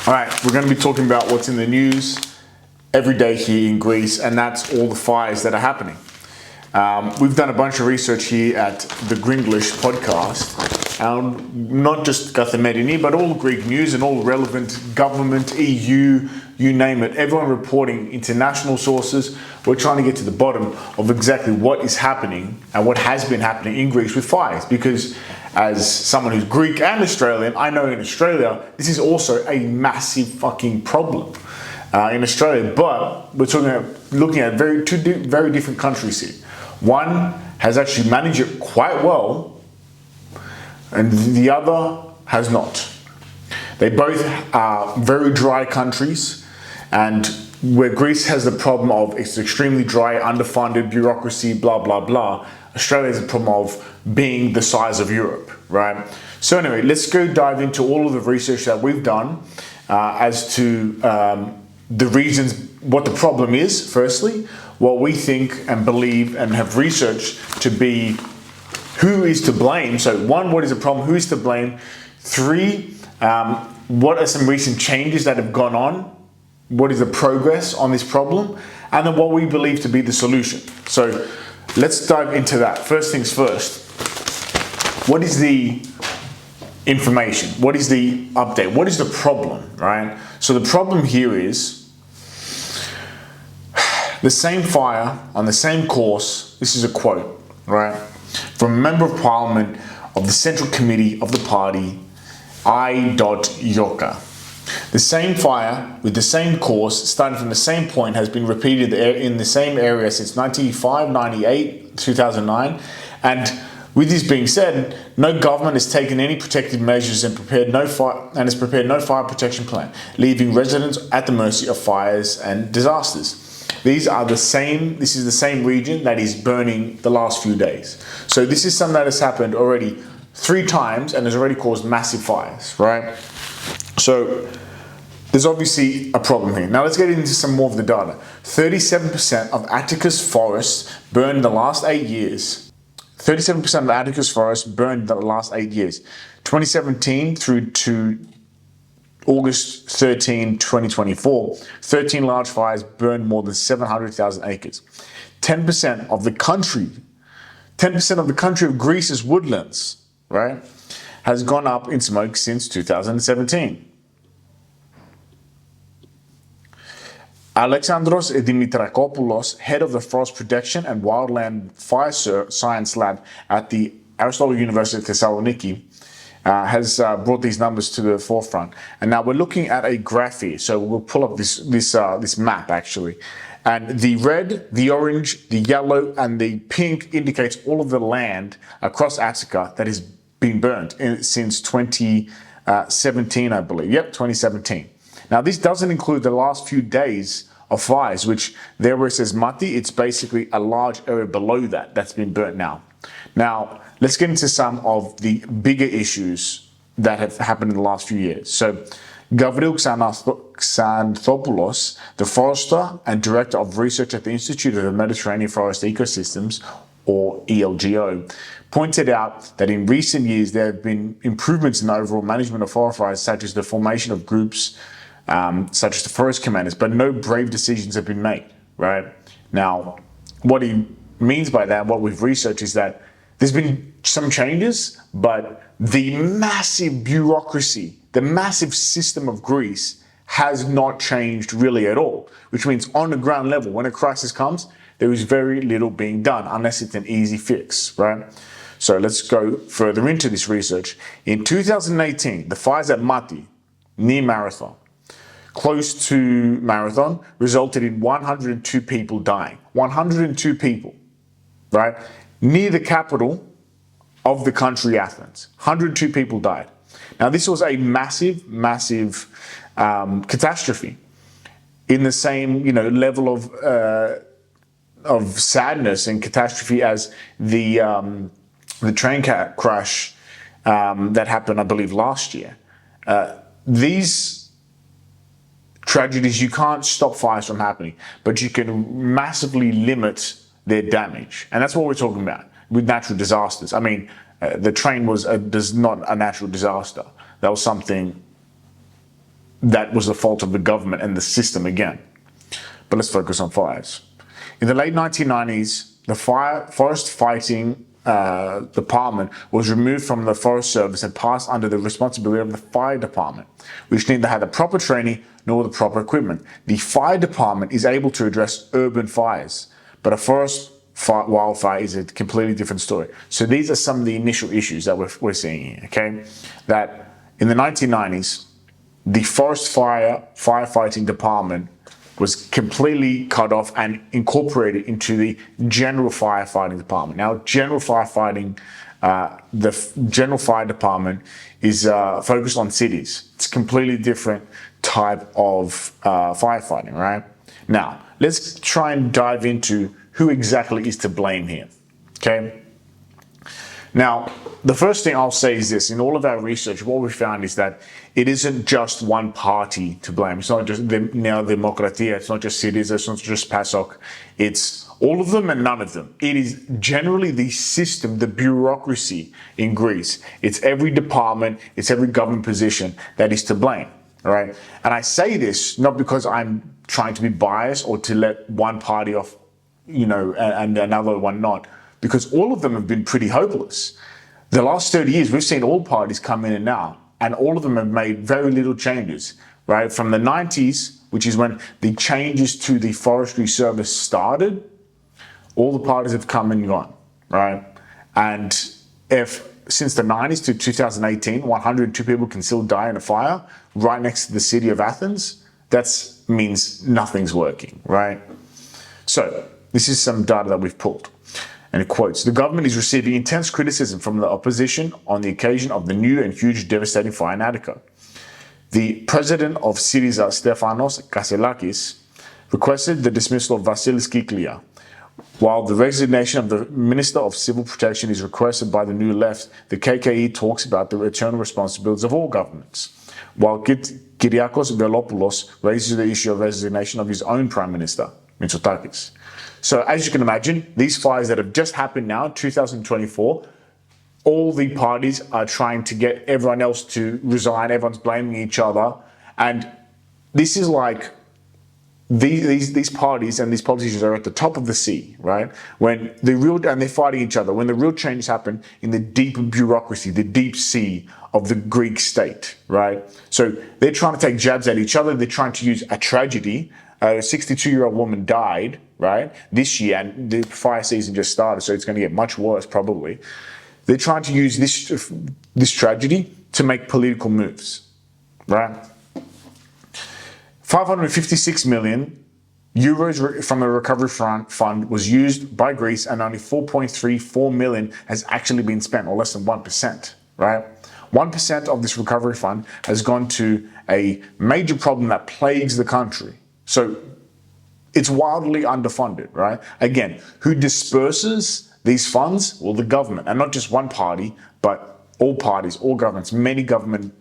All right, we're going to be talking about what's in the news every day here in Greece, and that's all the fires that are happening. We've done a bunch of research here at the Gringlish podcast, not just Kathimerini, but all Greek news and all relevant government, EU, you name it, everyone reporting international sources. We're trying to get to the bottom of exactly what is happening and what has been happening in Greece with fires, because as someone who's Greek and Australian, I know in Australia, this is also a massive fucking problem in Australia, but we're looking at two very different countries here. One has actually managed it quite well, and the other has not. They both are very dry countries, and where Greece has the problem of it's extremely dry, underfunded, bureaucracy, blah, blah, blah, Australia has a problem of being the size of Europe, right? So anyway, let's go dive into all of the research that we've done as to the reasons, what the problem is, firstly, what we think and believe and have researched to be who is to blame. So one, what is the problem? Who is to blame? Three, what are some recent changes that have gone on? What is the progress on this problem? And then what we believe to be the solution. So let's dive into that. First things first, what is the information? What is the update? What is the problem, right? So the problem here is the same fire on the same course. This is a quote, right? From a member of parliament of the Central Committee of the party, I. Yoka. The same fire with the same course, starting from the same point, has been repeated in the same area since 1995, 98, 2009. And with this being said, no government has taken any protective measures and has prepared no fire protection plan, leaving residents at the mercy of fires and disasters. This is the same region that is burning the last few days. So this is something that has happened already 3 times and has already caused massive fires, right? So there's obviously a problem here. Now let's get into some more of the data. 37% of Attica's forests burned in the last 8 years. 37% of Attica's forests burned in the last 8 years. 2017 through to August 13, 2024, 13 large fires burned more than 700,000 acres. 10% of the country of Greece's woodlands, right, has gone up in smoke since 2017. Alexandros Dimitrakopoulos, head of the Forest Protection and Wildland Fire Science Lab at the Aristotle University of Thessaloniki, has brought these numbers to the forefront. And now we're looking at a graph here. So we'll pull up this map actually. And the red, the orange, the yellow, and the pink indicates all of the land across Attica that has been burnt since 2017, I believe. Yep, 2017. Now this doesn't include the last few days of fires, which there where it says Mati, it's basically a large area below that's been burnt now. Now, let's get into some of the bigger issues that have happened in the last few years. So, Gavriou Xanthopoulos, the forester and director of research at the Institute of the Mediterranean Forest Ecosystems, or ELGO, pointed out that in recent years there have been improvements in the overall management of forest fires, such as the formation of groups such as the forest commanders, but no brave decisions have been made, right? Now, what he means by that, what we've researched, is that there's been some changes, but the massive bureaucracy, the massive system of Greece has not changed really at all, which means on the ground level, when a crisis comes, there is very little being done unless it's an easy fix, right? So let's go further into this research. In 2018, the fires at Mati, near Marathon, close to Marathon, resulted in 102 people dying. 102 people, right? Near the capital of the country, Athens. 102 people died. Now, this was a massive, massive catastrophe. In the same, level of sadness and catastrophe as the train crash that happened, I believe, last year. These tragedies, you can't stop fires from happening, but you can massively limit their damage. And that's what we're talking about with natural disasters. I mean, the train was not a natural disaster. That was something that was the fault of the government and the system again. But let's focus on fires. In the late 1990s, the forest fighting department was removed from the Forest Service and passed under the responsibility of the fire department, which neither had the proper training nor the proper equipment. The fire department is able to address urban fires, but a forest wildfire is a completely different story. So these are some of the initial issues that we're seeing here, okay? That in the 1990s, the forest firefighting department was completely cut off and incorporated into the general firefighting department. Now, general firefighting, the general fire department is focused on cities. It's a completely different type of firefighting, right? Now, let's try and dive into who exactly is to blame here, okay? Now, the first thing I'll say is this: in all of our research, what we found is that it isn't just one party to blame. It's not just the Bibliography, it's not just cities, it's not just PASOK. It's all of them and none of them. It is generally the system, the bureaucracy in Greece. It's every department, it's every government position that is to blame, all right? And I say this not because I'm trying to be biased or to let one party off, you know, and another one not, because all of them have been pretty hopeless. The last 30 years, we've seen all parties come in and out, and all of them have made very little changes, right? From the 90s, which is when the changes to the forestry service started, all the parties have come and gone, right? And if since the 90s to 2018, 102 people can still die in a fire right next to the city of Athens, that means nothing's working, right? So this is some data that we've pulled. And it quotes, "The government is receiving intense criticism from the opposition on the occasion of the new and huge devastating fire in Attica. The president of Syriza, Stefanos Kasselakis, requested the dismissal of Vasilis Kiklia, while the resignation of the Minister of Civil Protection is requested by the New Left. The KKE talks about the eternal responsibilities of all governments, while Kyriakos Velopoulos raises the issue of resignation of his own Prime Minister, Mitsotakis." So as you can imagine, these fires that have just happened now, 2024, all the parties are trying to get everyone else to resign. Everyone's blaming each other. And this is like, these parties and these politicians are at the top of the sea, right? And they're fighting each other. When the real changes happen in the deep bureaucracy, the deep sea of the Greek state, right? So they're trying to take jabs at each other. They're trying to use a tragedy. A 62-year-old woman died, right, this year, and the fire season just started, so it's going to get much worse probably. They're trying to use this tragedy to make political moves, right? 556 million euros from the recovery fund was used by Greece, and only 4.34 million has actually been spent, or less than 1%, right? 1% of this recovery fund has gone to a major problem that plagues the country. So it's wildly underfunded, right? Again, who disperses these funds? Well, the government, and not just one party, but all parties, all governments, many government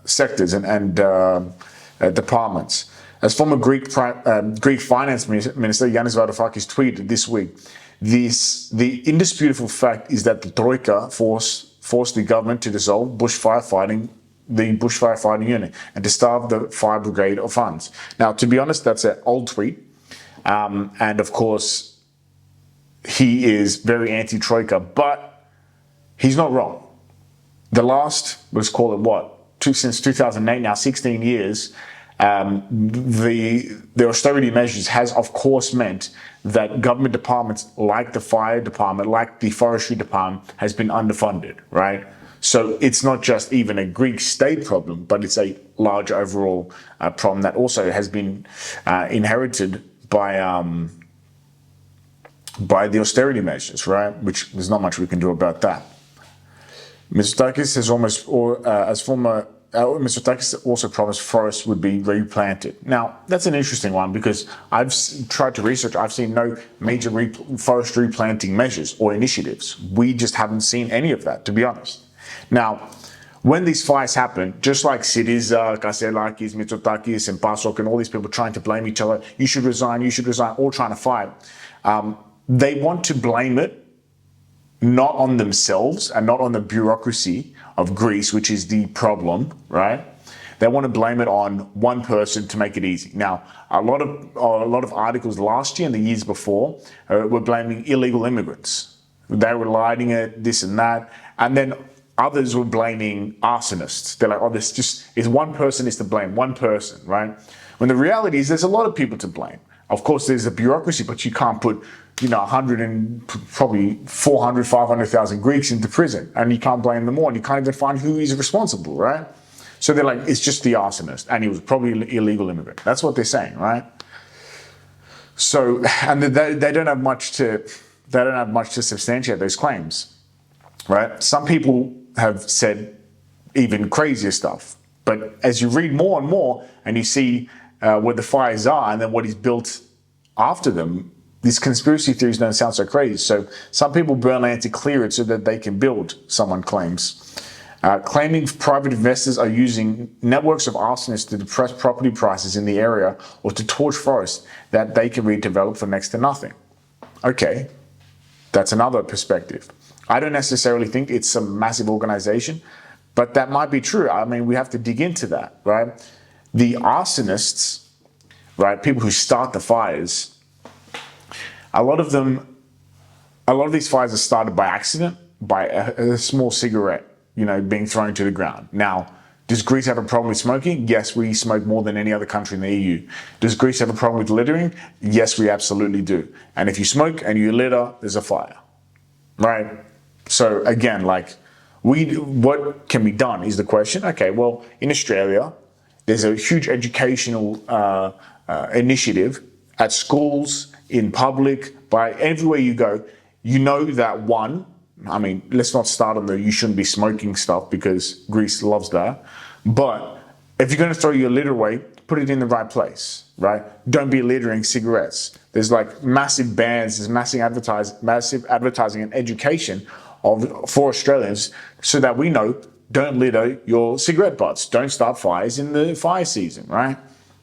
sectors and departments. As former Greek finance minister Yanis Varoufakis tweeted this week, the indisputable fact is that the Troika forced the government to dissolve the bushfire fighting unit and to starve the fire brigade of funds. Now, to be honest, that's an old tweet. And of course, he is very anti-Troika, but he's not wrong. The last, let's call it since 2008 now, 16 years, the austerity measures has of course meant that government departments like the fire department, like the forestry department, has been underfunded, right? So it's not just even a Greek state problem, but it's a large overall problem that also has been inherited by the austerity measures, right? Which there's not much we can do about that. Mitsotakis Mitsotakis also promised forests would be replanted. Now, that's an interesting one because I've tried to research. I've seen no major forest replanting measures or initiatives. We just haven't seen any of that, to be honest. Now, when these fires happen, just like Syriza, Kasselakis, Mitsotakis, and PASOK, and all these people trying to blame each other, you should resign, all trying to fight, they want to blame it not on themselves and not on the bureaucracy of Greece, which is the problem, right? They want to blame it on one person to make it easy. Now, a lot of articles last year and the years before were blaming illegal immigrants. They were lighting it, this and that, and then others were blaming arsonists. They're like, oh, this just is one person is to blame, one person, right? When the reality is there's a lot of people to blame. Of course, there's a bureaucracy, but you can't put 100 and probably 400, 500,000 Greeks into prison, and you can't blame them all, and you can't even find who is responsible, right? So they're like, it's just the arsonist, and he was probably an illegal immigrant. That's what they're saying, right? So, and they don't have much to substantiate those claims, right? Some people have said even crazier stuff, but as you read more and more, and you see where the fires are, and then what is built after them, these conspiracy theories don't sound so crazy. So some people burn land to clear it so that they can build, someone claims. Claiming private investors are using networks of arsonists to depress property prices in the area or to torch forests that they can redevelop for next to nothing. Okay, that's another perspective. I don't necessarily think it's a massive organization, but that might be true. I mean, we have to dig into that, right? The arsonists, right, people who start the fires, a lot of these fires are started by accident, by a small cigarette, being thrown to the ground. Now, does Greece have a problem with smoking? Yes, we smoke more than any other country in the EU. Does Greece have a problem with littering? Yes, we absolutely do. And if you smoke and you litter, there's a fire, right? So again, what can be done is the question. Okay, well, in Australia, there's a huge educational initiative at schools, in public, by everywhere you go. You know that let's not start on the you shouldn't be smoking stuff because Greece loves that. But if you're going to throw your litter away, put it in the right place, right? Don't be littering cigarettes. There's massive bans, there's massive advertising and education for Australians so that we know, don't litter your cigarette butts. Don't start fires in the fire season, right?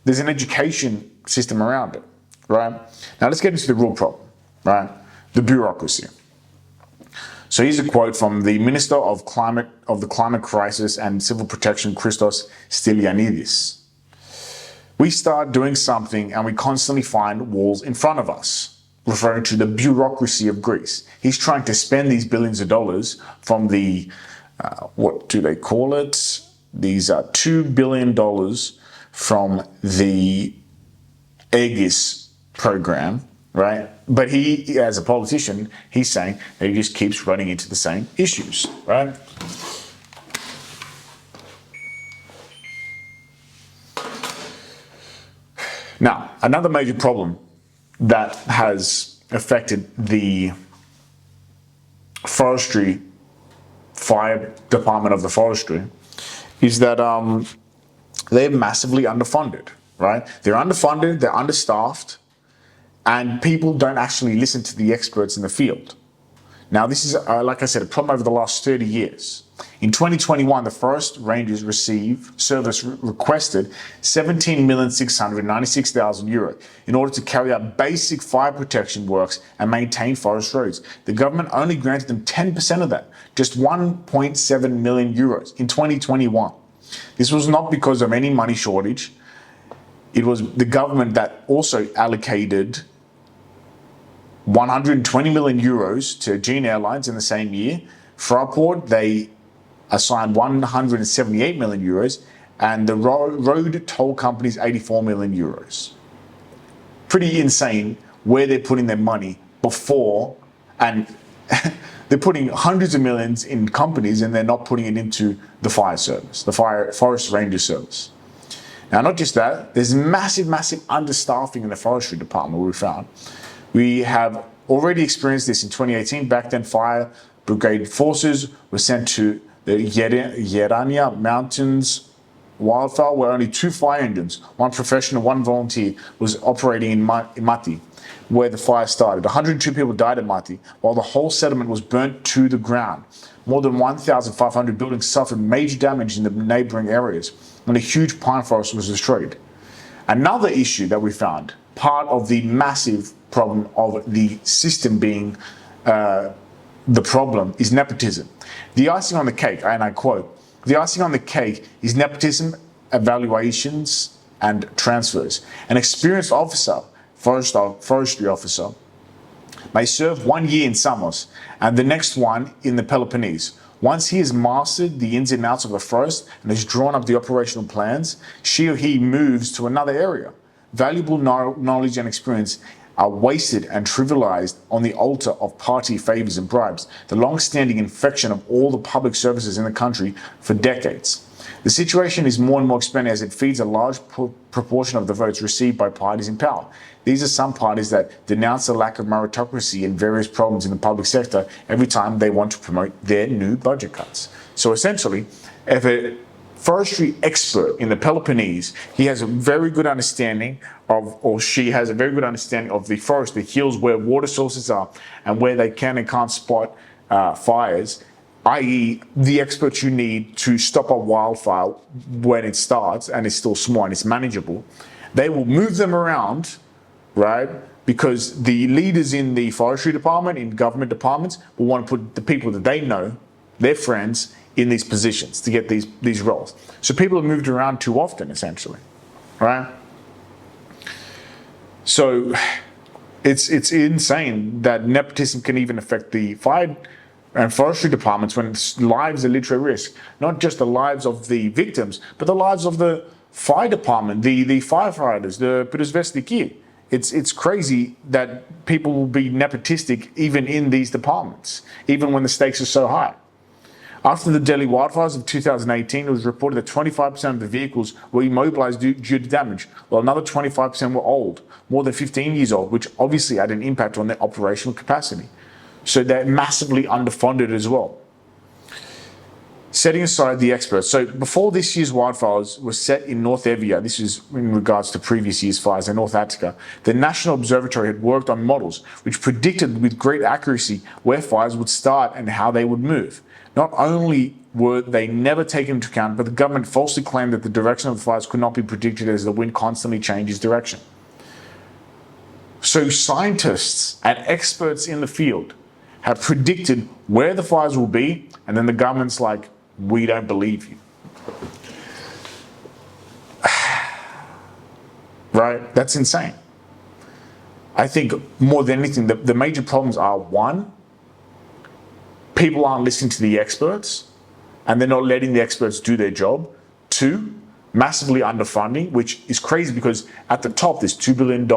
There's an education system around it, right? Now let's get into the real problem, right? The bureaucracy. So here's a quote from the Minister of the Climate Crisis and Civil Protection, Christos Stylianidis. We start doing something and we constantly find walls in front of us, referring to the bureaucracy of Greece. He's trying to spend these billions of dollars from the, what do they call it? These are $2 billion from the Aegis program, right? But he, as a politician, he's saying that he just keeps running into the same issues, right? Now, another major problem that has affected the forestry fire department of the forestry is that they're massively underfunded, right? They're underfunded, they're understaffed, and people don't actually listen to the experts in the field. Now, this is, like I said, a problem over the last 30 years. In 2021, the Forest Rangers requested €17,696,000 in order to carry out basic fire protection works and maintain forest roads. The government only granted them 10% of that, just €1.7 million in 2021. This was not because of any money shortage. It was the government that also allocated €120 million to Aegean Airlines in the same year. Fraport, they assigned €178 million, and the road toll companies €84 million. Pretty insane where they're putting their money before, and they're putting hundreds of millions in companies and they're not putting it into the fire service, the Forest Ranger service. Now, not just that, there's massive understaffing in the forestry department we found. We have already experienced this in 2018. Back then, fire brigade forces were sent to the Yerania Mountains wildfire, where only 2 fire engines, one professional, one volunteer, was operating in Mati, where the fire started. 102 people died at Mati, while the whole settlement was burnt to the ground. More than 1,500 buildings suffered major damage in the neighboring areas, and a huge pine forest was destroyed. Another issue that we found, part of the massive problem of the system being the problem, is nepotism. The icing on the cake, and I quote, "The icing on the cake is nepotism evaluations and transfers. An experienced officer, forestry officer, may serve 1 year in Samos and the next one in the Peloponnese. Once he has mastered the ins and outs of the forest and has drawn up the operational plans, she or he moves to another area. Valuable knowledge and experience are wasted and trivialized on the altar of party favors and bribes, the long-standing infection of all the public services in the country for decades. The situation is more and more expanding as it feeds a large proportion of the votes received by parties in power. These are some parties that denounce the lack of meritocracy and various problems in the public sector every time they want to promote their new budget cuts. So essentially, if a forestry expert in the Peloponnese, he has a very good understanding of, or she has a very good understanding of the forest, the hills where water sources are and where they can and can't spot fires, i.e. the experts you need to stop a wildfire when it starts and it's still small and it's manageable. They will move them around, right? Because the leaders in the forestry department, in government departments, will want to put the people that they know, their friends, in these positions to get these roles. So people are moved around too often, essentially, right? So it's insane that nepotism can even affect the fire and forestry departments when lives are literally at risk. Not just the lives of the victims, but the lives of the fire department, the firefighters, the pirozvestniki. It's crazy that people will be nepotistic even in these departments, even when the stakes are so high. After the Delhi wildfires of 2018, it was reported that 25% of the vehicles were immobilized due to damage, while another 25% were old, more than 15 years old, which obviously had an impact on their operational capacity. So they're massively underfunded as well. Setting aside the experts. So before this year's wildfires were set in North Evia, this is in regards to previous year's fires in North Attica, the National Observatory had worked on models which predicted with great accuracy where fires would start and how they would move. Not only were they never taken into account, but the government falsely claimed that the direction of the fires could not be predicted as the wind constantly changes direction. So scientists and experts in the field have predicted where the fires will be, and then the government's like, we don't believe you. Right? That's insane. I think more than anything, the major problems are, one, people aren't listening to the experts and they're not letting the experts do their job. Two, massively underfunding, which is crazy because at the top there's $2 billion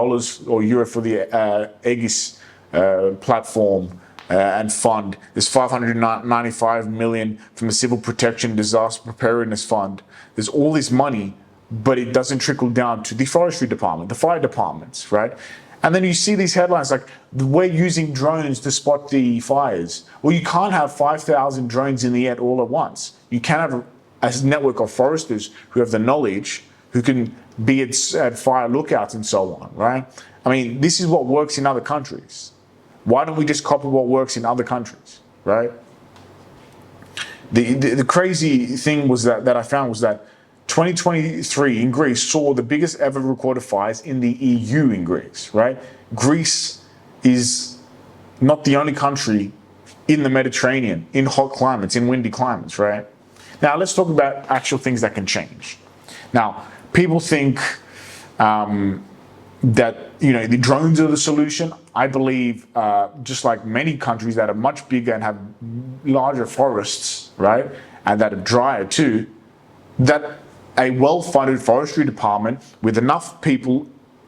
or euro for the Aegis platform and fund. There's 595 million from the Civil Protection Disaster Preparedness Fund. There's all this money, but it doesn't trickle down to the forestry department, the fire departments, right? And then you see these headlines like, we're using drones to spot the fires. Well, you can't have 5,000 drones in the air all at once. You can have a network of foresters who have the knowledge, who can be at fire lookouts and so on, right? I mean, this is what works in other countries. Why don't we just copy what works in other countries, right? The crazy thing was that I found was that 2023 in Greece saw the biggest ever recorded fires in the EU in Greece, right? Greece is not the only country in the Mediterranean, in hot climates, in windy climates, right? Now, let's talk about actual things that can change. Now, people think that, the drones are the solution. I believe, just like many countries that are much bigger and have larger forests, right, and that are drier too, that a well-funded forestry department with enough people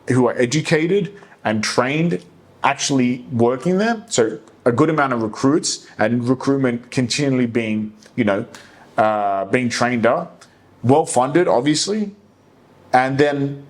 who are educated and trained actually working there, so a good amount of recruits and recruitment continually being, being trained up, well-funded, obviously, and then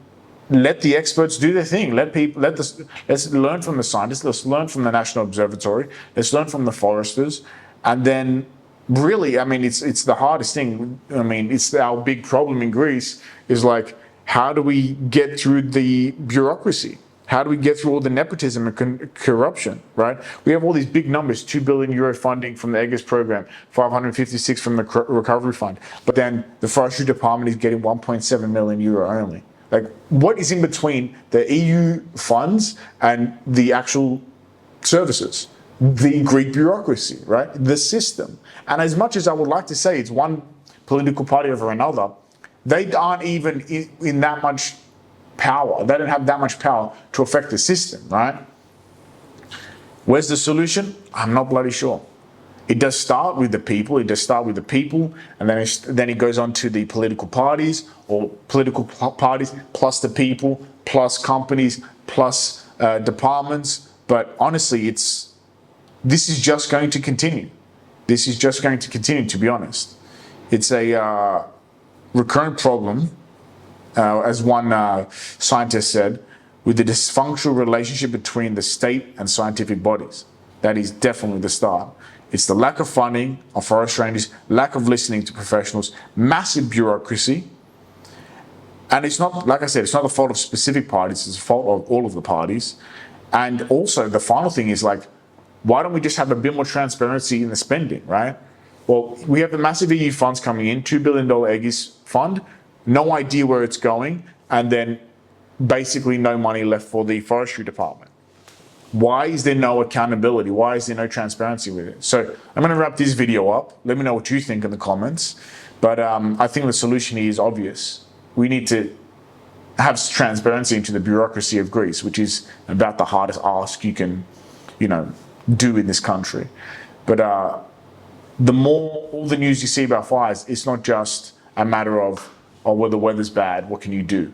let the experts do their thing. Let's learn from the scientists, let's learn from the National Observatory, let's learn from the foresters, and then really, it's the hardest thing. It's our big problem in Greece is like, how do we get through the bureaucracy? How do we get through all the nepotism and corruption, right? We have all these big numbers, 2 billion euro funding from the Aegis program, 556 from the recovery fund. But then the forestry department is getting 1.7 million euro only. Like, what is in between the EU funds and the actual services? The Greek bureaucracy, right? The system. And as much as I would like to say it's one political party over another, They aren't even in that much power. They don't have that much power to affect the system, right? Where's the solution? I'm not bloody sure. It does start with the people. It does start with the people, and then it goes on to the political parties, or political parties plus the people, plus companies, plus departments. But honestly, this is just going to continue. This is just going to continue, to be honest. It's a recurrent problem, as one scientist said, with the dysfunctional relationship between the state and scientific bodies. That is definitely the start. It's the lack of funding of forest rangers, lack of listening to professionals, massive bureaucracy. And it's not, like I said, it's not the fault of specific parties, it's the fault of all of the parties. And also the final thing is, like, why don't we just have a bit more transparency in the spending, right? Well, we have the massive EU funds coming in, $2 billion EGIS fund, no idea where it's going, and then basically no money left for the forestry department. Why is there no accountability? Why is there no transparency with it? So I'm going to wrap this video up. Let me know what you think in the comments. But I think the solution here is obvious. We need to have transparency into the bureaucracy of Greece, which is about the hardest ask you can, do in this country. But the more, all the news you see about fires, it's not just a matter of, well, the weather's bad, what can you do?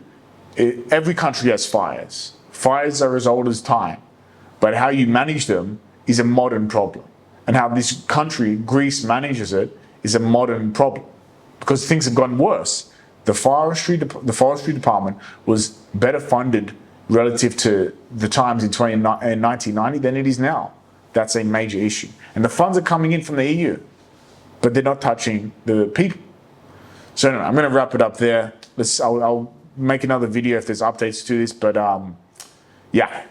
Every country has fires. Fires are as old as time. But how you manage them is a modern problem. And how this country, Greece, manages it is a modern problem. Because things have gotten worse. The forestry department was better funded relative to the times in 1990 than it is now. That's a major issue. And the funds are coming in from the EU, but they're not touching the people. So anyway, I'm going to wrap it up there. I'll make another video if there's updates to this, but yeah.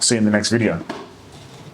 See you in the next video.